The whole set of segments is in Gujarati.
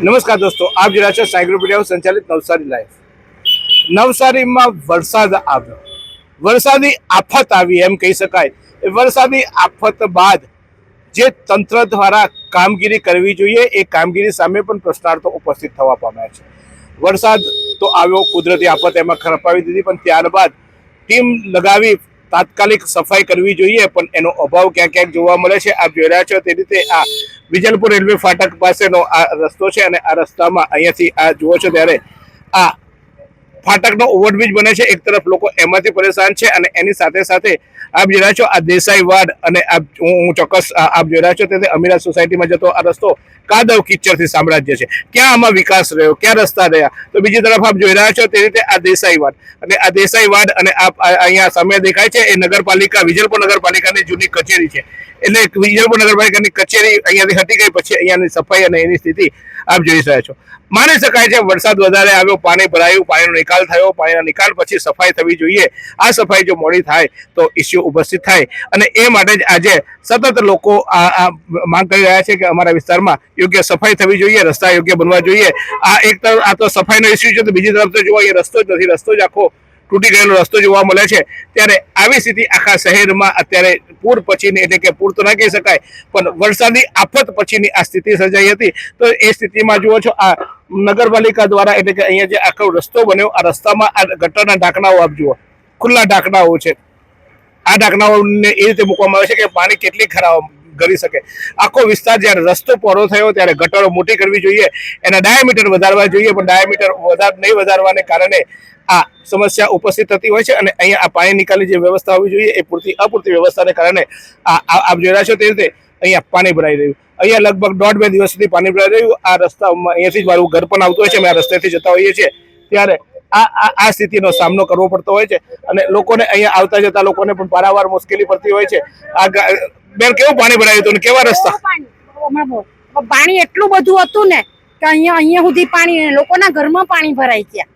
નમસ્કાર દોસ્તો, આપ જોઈ રહ્યા છો સાયગ્રો મીડિયા સંચાલિત નવસારી લાઈવ। નવસારીમાં વરસાદ આવ્યો, વરસાદી આફત આવી એમ કહી શકાય। એ વરસાદી આફત બાદ જે તંત્ર દ્વારા કામગીરી કરવી જોઈએ એ કામગીરી સામે પણ પ્રશ્નાર્થો ઉપસ્થિત થવા પામ્યા છે। વરસાદ તો આવ્યો, કુદરતી આફત એમાં ખરપાવી દીધી, પણ ત્યારબાદ ટીમ લગાવી તાત્કાલિક સફાઈ કરવી જોઈએ, પણ એનો અભાવ ક્યાંક ક્યાંક જોવા મળે છે। આપ જોઈ રહ્યા છો તે રીતે આ વિજલપુર રેલવે ફાટક પાસેનો આ રસ્તો છે અને આ રસ્તામાં અહીંયાથી આ જુઓ છો ત્યારે આ ફાટકનો ઓવરબ્રિજ બને છે। એક તરફ લોકો એમાંથી પરેશાન છે અને એની સાથે સાથે આપ જોઈ રહ્યા છો આ દેસાઈ વાડ અને હું ચોક્કસ આપ જોઈ રહ્યા છો તે અમીરા સોસાયટીમાં જતો આ રસ્તો કાદવ કિચ્ચરથી સામ્રાજ્ય છે। ક્યાં આમાં વિકાસ રહ્યો, ક્યાં રસ્તા રહ્યા? તો બીજી તરફ આપ જોઈ રહ્યા છો તે રીતે આ દેસાઈ વાડ અને અહીંયા સામે દેખાય છે એ નગરપાલિકા, વિજલપુર નગરપાલિકાની જૂની કચેરી છે। એટલે વિજલપુર નગરપાલિકાની કચેરી અહીંયાથી હટી ગઈ પછી અહીંયાની સફાઈ અને એની સ્થિતિ આપ જોઈ રહ્યા છો। માની શકાય છે વરસાદ વધારે આવ્યો, પાણી ભરાયું, પાણીનો નિકાલ થયો, પાણીના નિકાલ પછી સફાઈ થવી જોઈએ। આ સફાઈ જો મોડી થાય તો ઇસ્યુ ઉપસ્થિત થાય અને એ માટે જ આજે સતત લોકો આ માંગ કરી રહ્યા છે કે અમારા વિસ્તારમાં યોગ્ય સફાઈ થવી જોઈએ, રસ્તા યોગ્ય બનવા જોઈએ। આ એક તરફ આ તો સફાઈનો ઇસ્યુ છે, તો બીજી તરફ તો જોવા એ રસ્તો જ નથી, રસ્તો જ આખો તૂટી ગયેલો રસ્તો જોવા મળે છે। ત્યારે આવી સ્થિતિ આખા શહેરમાં અત્યારે પૂર પછીની, એટલે કે પૂર તો ના કહી શકાય પણ વરસાદી આફત પછીની આ સ્થિતિ સર્જાઈ હતી। તો એ સ્થિતિમાં જુઓ છો આ નગરપાલિકા દ્વારા, એટલે કે અહીંયા જે આખો રસ્તો બન્યો, આ રસ્તામાં આ ગટરના ઢાંકણાઓ આપ જુઓ, ખુલ્લા ઢાંકણાઓ છે। આ ઢાંકણાઓને એ રીતે મૂકવામાં આવે છે કે પાણી કેટલી ખરાબ કરી શકે। આખો વિસ્તાર જ્યારે રસ્તો પહોળો થયો ત્યારે ગટરો મોટી કરવી જોઈએ, એના ડાયામીટર વધારવા જોઈએ, પણ ડાયામીટર નહીં વધારવાને કારણે આ સમસ્યા ઉપસ્થિત થતી હોય છે અને અહીંયા આ પાણી નિકાલની જે વ્યવસ્થા હોવી જોઈએ એ અપૂરતી વ્યવસ્થાને કારણે આપ જોઈ રહ્યા છો તે રીતે અહીંયા પાણી ભરાઈ રહ્યું। અહીંયા લગભગ 1.5-2 દિવસ સુધી પાણી ભરાઈ રહ્યું। આ રસ્તામાં અહીંયાથી જ મારું ઘર પણ આવતું હોય છે, અમે આ રસ્તેથી જતા હોઈએ છીએ, ત્યારે આ સ્થિતિનો સામનો કરવો પડતો હોય છે અને લોકોને અહીંયા આવતા જતા લોકોને પણ પારાવાર મુશ્કેલી પડતી હોય છે। આ બેન, કેવું પાણી ભરાયું હતું ને કેવા રસ્તા? પાણી એટલું બધું હતું ને કે અહીંયા સુધી પાણી, લોકોના ઘરમાં પાણી ભરાઈ ગયા।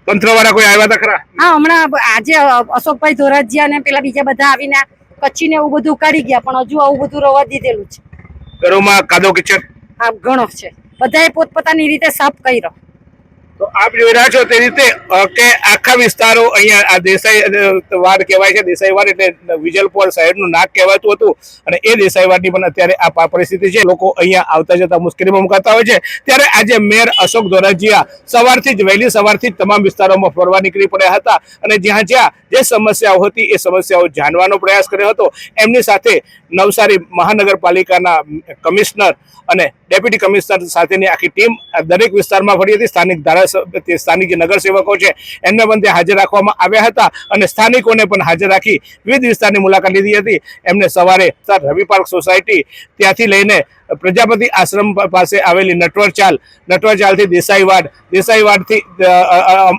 તંત્ર વાળા કોઈ આવ્યા હતા ખરા? હા, હમણાં આજે અશોકભાઈ ધોરાજીયા ને પેલા બીજા બધા આવીને કચ્છી ને એવું બધું ઉકાળી ગયા, પણ હજુ આવું બધું રવા દીધેલું છે। ઘરોમાં કાદવ કિચડ હા ઘણો છે, બધાએ પોતપોતાની રીતે સાફ કર્યો। તો આપ જોઈ રહ્યા છો તે રીતે કે આખા વિસ્તારો અહીંયા આ દેસાઈ વાડ કહેવાય છે, દેસાઈ વાડ એટલે વિજલપુર શહેરનું નાક કહેવાતું હતું અને એ દેસાઈ વાડની પણ અત્યારે આ પરિસ્થિતિ છે। લોકો અહીંયા આવતા જતા મુશ્કેલીમાં મુકાતા હોય છે। ત્યારે આજે મેયર અશોક ધોરાજીયા વહેલી સવારથી જ તમામ વિસ્તારોમાં ફરવા નીકળી પડ્યા હતા અને જ્યાં જે સમસ્યાઓ હતી એ સમસ્યાઓ જાણવાનો પ્રયાસ કર્યો હતો। એમની સાથે નવસારી મહાનગરપાલિકાના કમિશનર અને ડેપ્યુટી કમિશનર સાથેની આખી ટીમ દરેક વિસ્તારમાં ફરી હતી। સ્થાનિક જે નગરસેવકો છે એમને પણ ત્યાં હાજર રાખવામાં આવ્યા હતા અને સ્થાનિકોને પણ હાજર રાખી વિવિધ વિસ્તારની મુલાકાત લીધી હતી। એમને સવારે રવિ પાર્ક સોસાયટી ત્યાંથી લઈને પ્રજાપતિ આશ્રમ પાસે આવેલી નટવરચાલથી દેસાઈ વાડથી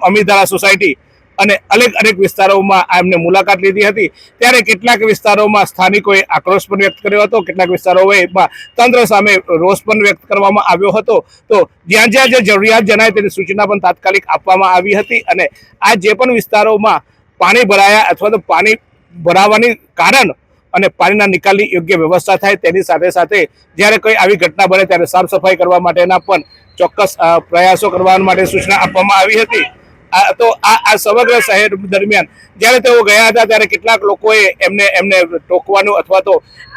અમીરધારા સોસાયટી અને અનેક વિસ્તારોમાં એમને મુલાકાત લીધી હતી। ત્યારે કેટલાક વિસ્તારોમાં સ્થાનિકોએ આક્રોશ પણ વ્યક્ત કર્યો હતો, કેટલાક વિસ્તારોમાં તંત્ર સામે રોષ પણ વ્યક્ત કરવામાં આવ્યો હતો। તો જ્યાં જે જરૂરિયાત જણાય તેની સૂચના પણ તાત્કાલિક આપવામાં આવી હતી અને આ જે પણ વિસ્તારોમાં પાણી ભરાયા અથવા તો પાણી ભરાવાની કારણ અને પાણીના નિકાલની યોગ્ય વ્યવસ્થા થાય તેની સાથે સાથે જ્યારે કોઈ આવી ઘટના બને ત્યારે સાફ સફાઈ કરવા માટેના પણ ચોક્કસ પ્રયાસો કરવા માટે સૂચના આપવામાં આવી હતી। તો આ સમગ્ર શહેર દરમિયાન જ્યારે તેઓ ગયા હતા ત્યારે કેટલાક લોકોએ એમને ટોકવાનું અથવા તો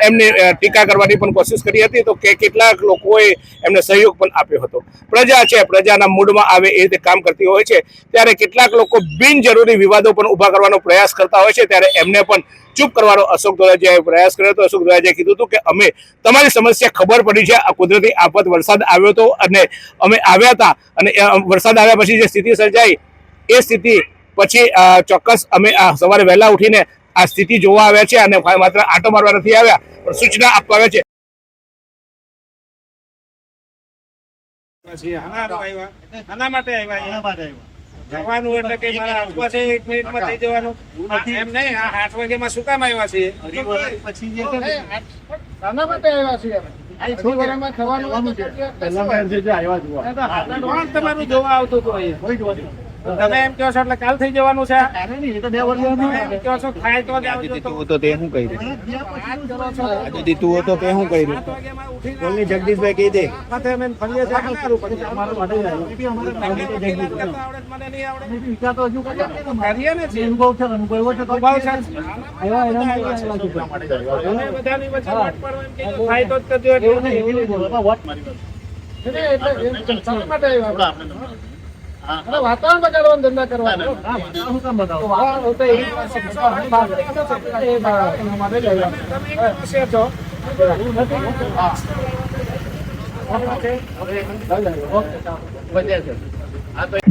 એમને ટીકા કરવાની પણ કોશિશ કરી હતી, તો કેટલાક લોકોએ એમને સહયોગ પણ આપ્યો હતો। પ્રજા છે, પ્રજાના મૂડમાં આવે એ રીતે કામ કરતી હોય છે। ત્યારે કેટલાક લોકો બિનજરૂરી વિવાદો પણ ઊભા કરવાનો પ્રયાસ કરતા હોય છે, ત્યારે એમને પણ ચૂપ કરવાનો અશોક ધોરાજીયાએ પ્રયાસ કર્યો હતો। અશોક ધોરાજીયાએ કીધું હતું કે અમે તમારી સમસ્યા ખબર પડી છે, આ કુદરતી આફત વરસાદ આવ્યો હતો અને અમે આવ્યા હતા અને વરસાદ આવ્યા પછી જે સ્થિતિ સર્જાઈ એ સ્થિતિ પછી ચોક્કસ અમે સવારે વહેલા ઉઠીને આ સ્થિતિ જોવા આવ્યા છે અને માત્ર આંટો મારવા નથી આવ્યા પણ સૂચના આપવા આવ્યા છે। આના માટે આવ્યા જવાનું એટલે કે મારા આસપાસ 1 મિનિટમાં થઈ જવાનું એમ નહીં। આ 8 વાગ્યામાં શું કામ આવ્યા છે? પછી જે આના માટે આવ્યા છીએ અમે। તમારું જોવા આવતું હતું અહીંયા તમે એમ કહો છો એટલે કાલ થઈ જવાનું છે એમ કહો છો થાય તો જ આવજો તો. તું હતો તે શું કર્યું વાત કરો છો. આજે તું હતો તે શું કર્યું 7 વાગે માં ઉઠીને બોલની જગદીશભાઈ કહી દે માથે અમે ફરીએ છીએ. શું કરવું પડે? તમારું માટે જ આવ્યું. તમને વકીલાત કરતા આવડે છે, મને નહીં આવડે. કરીએ ને છીએ. ઉભાવ છે. તમે બધાની વચ્ચે વોટ પડો એમ કીધું. થાય તો જ કરજો એટલે શા માટે આવ્યા? અરે વાતાવરણ બગાડવાનો ધંધા કરવાનો. શું કામ બગાડો? વાતાવરણ તો એવી વાત છે. તમે એક છો.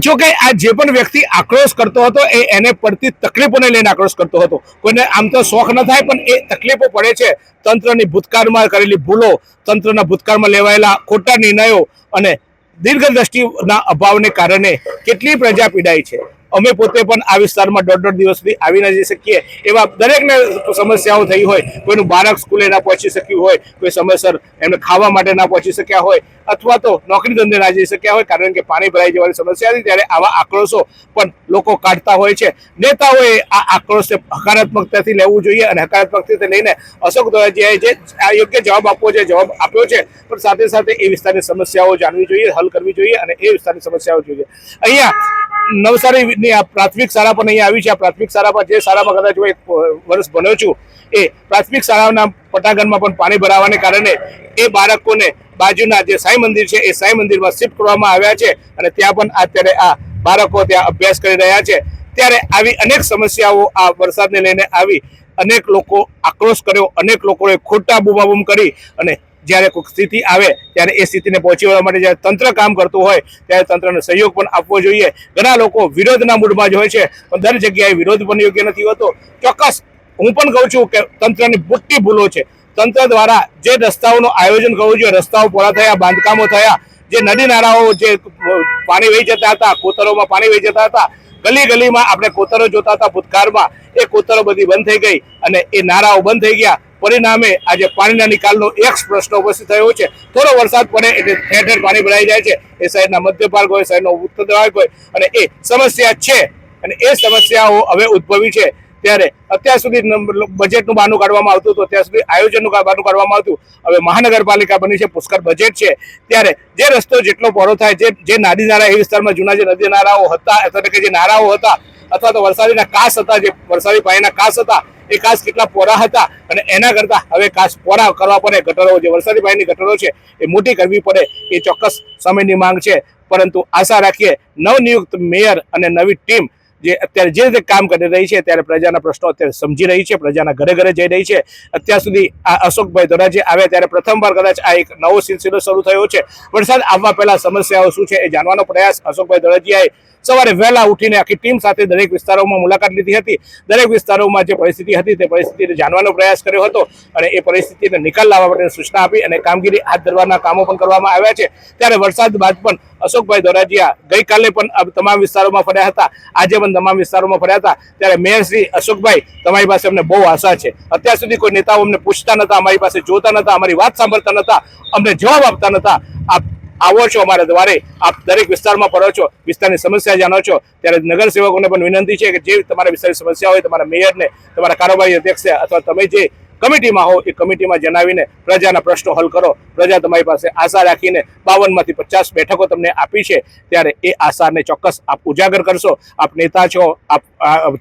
જો કે આ જે પણ વ્યક્તિ આક્રોશ કરતો હતો એ એને પડતી તકલીફોને લઈને આક્રોશ કરતો હતો. કોઈને આમ તો શોખ ન થાય પણ એ તકલીફો પડે છે તંત્રની ભૂતકાળમાં કરેલી ભૂલો, તંત્રના ભૂતકાળમાં લેવાયેલા ખોટા નિર્ણયો અને દીર્ઘદ્રષ્ટિના અભાવને કારણે કેટલી પ્રજા પીડાય છે. અમે પોતે પણ આ વિસ્તારમાં 1.5 દિવસ સુધી આવી ન જઈ શકીએ એવા દરેકને સમસ્યાઓ થઈ હોય. કોઈનું બાળક સ્કૂલે ના પહોંચી શક્યું હોય, કોઈ સમયસર એમને ખાવા માટે ના પહોંચી શક્યા હોય, અથવા તો નોકરી ધંધે ના જઈ શક્યા હોય કારણ કે પાણી ભરાઈ જવાની સમસ્યા હતી. ત્યારે આવા આક્રોશો પણ લોકો કાઢતા હોય છે. નેતાઓએ આ આક્રોશને હકારાત્મકતાથી લેવું જોઈએ અને હકારાત્મકતાથી લઈને અશોક ધોરાજીયાએ જે આ યોગ્ય જવાબ આપવો છે જવાબ આપ્યો છે, પણ સાથે સાથે એ વિસ્તારની સમસ્યાઓ જાણવી જોઈએ, હલ કરવી જોઈએ અને એ વિસ્તારની સમસ્યાઓ જોઈએ. અહીંયા નવસારીની આ પ્રાથમિક શાળા પણ અહીંયા આવી છે. આ પ્રાથમિક શાળામાં જે શાળામાં કદાચ હું 1 વર્ષ ભણ્યો છું એ પ્રાથમિક શાળાના પટાંગણમાં પણ પાણી ભરાવાને કારણે એ બાળકોને બાજુના જે સાંઈ મંદિર છે એ સાંઈ મંદિરમાં શિફ્ટ કરવામાં આવ્યા છે અને ત્યાં પણ અત્યારે આ બાળકો ત્યાં અભ્યાસ કરી રહ્યા છે. ત્યારે આવી અનેક સમસ્યાઓ આ વરસાદને લઈને આવી. અનેક લોકો આક્રોશ કર્યો, અનેક લોકોએ ખોટા બૂમાબૂમ કરી અને જ્યારે કોઈ સ્થિતિ આવે ત્યારે એ સ્થિતિને પહોંચી વળવા માટે જ્યારે તંત્ર કામ કરતું હોય ત્યારે તંત્રને સહયોગ પણ આપવો જોઈએ. ઘણા લોકો વિરોધના મૂડમાં જ હોય છે પણ દર જગ્યાએ વિરોધ પણ યોગ્ય નથી હોતો. ચોક્કસ હું પણ કહું છું કે તંત્રની મોટી ભૂલો છે. તંત્ર દ્વારા જે રસ્તાઓનું આયોજન કરવું જોઈએ, રસ્તાઓ પહોળા થયા, બાંધકામો થયા, જે નદી નાળાઓ જે પાણી વહી જતા હતા, કોતરોમાં પાણી વહી જતા હતા, ગલી ગલીમાં આપણે કોતરો જોતા હતા ભૂતકાળમાં, એ કોતરો બધી બંધ થઈ ગઈ અને એ નાળાઓ બંધ થઈ ગયા. પરિણામે આજે પાણીના નિકાલનો એક પ્રશ્ન ઉપસ્થિત થયો છે. થોડો વરસાદ પડે એટલે ઠેર ઠેર પાણી ભરાઈ જાય છે. એ શહેરના મધ્ય ભાગ હોય, શહેરનો ઉત્તર ભાગ હોય અને એ સમસ્યા છે અને એ સમસ્યાઓ હવે ઉદ્ભવી છે. ત્યારે અત્યાર સુધી બજેટનું બહાનું કાઢવામાં આવતું હતું, અત્યાર સુધી આયોજનનું બહાનું કાઢવામાં આવતું. હવે મહાનગરપાલિકા બની છે, પુષ્કળ બજેટ છે, ત્યારે જે રસ્તો જેટલો પહોળો થાય, જે નાદી નાળા એ વિસ્તારમાં જૂના જે નદી નાળાઓ હતા એટલે કે જે નાળાઓ હતા અથવા તો વરસાદીના કાંસ હતા, જે વરસાદી પાણીના કાંસ હતા, એ કાંસ કેટલા પહોળા હતા અને એના કરતાં હવે કાંસ પહોળા કરવા પડે. ગટરો જે વરસાદી પાણીની ગટરો છે એ મોટી કરવી પડે. એ ચોક્કસ સમયની માંગ છે. પરંતુ આશા રાખીએ નવનિયુક્ત મેયર અને નવી ટીમ જે અત્યારે જે રીતે કામ કરી રહી છે ત્યારે પ્રજાના પ્રશ્નો અત્યારે સમજી રહી છે, પ્રજાના ઘરે ઘરે જઈ રહી છે. અત્યાર સુધી આ અશોકભાઈ ધોરાજી આવ્યા ત્યારે પ્રથમવાર કદાચ આ એક નવો સિલસિલો શરૂ થયો છે. વરસાદ આવવા પહેલા સમસ્યાઓ શું છે એ જાણવાનો પ્રયાસ અશોકભાઈ ધોરાજીયાએ સવારે વહેલા ઉઠીને આખી ટીમ સાથે દરેક વિસ્તારોમાં મુલાકાત લીધી હતી. દરેક વિસ્તારોમાં જે પરિસ્થિતિ હતી તે પરિસ્થિતિને જાણવાનો પ્રયાસ કર્યો હતો અને એ પરિસ્થિતિને નિકાલ લાવવા માટેની સૂચના આપી અને કામગીરી હાથ ધરવાના કામો પણ કરવામાં આવ્યા છે. ત્યારે વરસાદ બાદ પણ અશોકભાઈ ધોરાજીયા ગઈકાલે પણ તમામ વિસ્તારોમાં ફર્યા હતા, આજે પણ તમામ વિસ્તારોમાં ફર્યા હતા. ત્યારે મેયર શ્રી અશોકભાઈ, તમારી પાસે અમને બહુ આશા છે. અત્યાર સુધી કોઈ નેતાઓ અમને પૂછતા નતા, અમારી પાસે જોતા નતા, અમારી વાત સાંભળતા નતા, અમને જવાબ આપતા નતા. આપ આવો છો અમારા દ્વારે, આપ દરેક વિસ્તારમાં ફરો છો, વિસ્તારની સમસ્યા જાણો છો. ત્યારે નગરસેવકોને પણ વિનંતી છે કે જે તમારા વિસ્તારની સમસ્યા હોય તમારા મેયરને, તમારા કારોબારી અધ્યક્ષે અથવા તમે જે કમિટીમાં હો એ કમિટીમાં જણાવીને પ્રજાના પ્રશ્નો હલ કરો. પ્રજા તમારી પાસે આશા રાખીને 52માંથી 50 બેઠકો તમને આપી છે. ત્યારે એ આશાને ચોક્કસ આપ ઉજાગર કરશો. આપ નેતા છો, આપ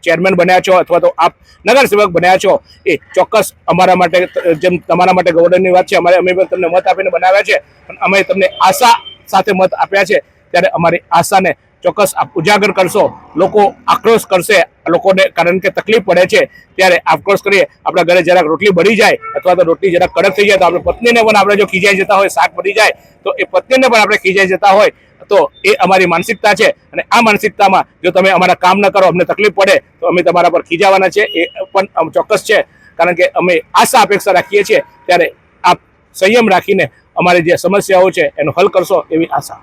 ચેરમેન બન્યા છો અથવા તો આપ નગરસેવક બન્યા છો, એ ચોક્કસ અમારા માટે જેમ તમારા માટે ગૌરવની વાત છે. અમે પણ તમને મત આપીને બનાવ્યા છે, પણ અમે તમને આશા સાથે મત આપ્યા છે. ત્યારે અમારી આશાને ચોક્કસ આપ ઉજાગર કરશો. લોકો આક્રોશ કરશે, લોકોને કારણ કે તકલીફ પડે છે ત્યારે આક્રોશ કરીએ. આપણા ઘરે જરાક રોટલી બળી જાય અથવા તો રોટલી જરાક કડક થઈ જાય તો આપણે પત્નીને પણ આપણે જો ખીજાઈ જતા હોય, શાક બળી જાય તો એ પત્નીને પણ આપણે ખીજાઈ જતા હોય તો એ અમારી માનસિકતા છે. અને આ માનસિકતામાં જો તમે અમારા કામ ન કરો, અમને તકલીફ પડે તો અમે તમારા પર ખીજાવાના છે. એ પણ ચોક્કસ છે, કારણ કે અમે આશા અપેક્ષા રાખીએ છીએ. ત્યારે આપ સંયમ રાખીને અમારી જે સમસ્યાઓ છે એનો હલ કરશો એવી આશા.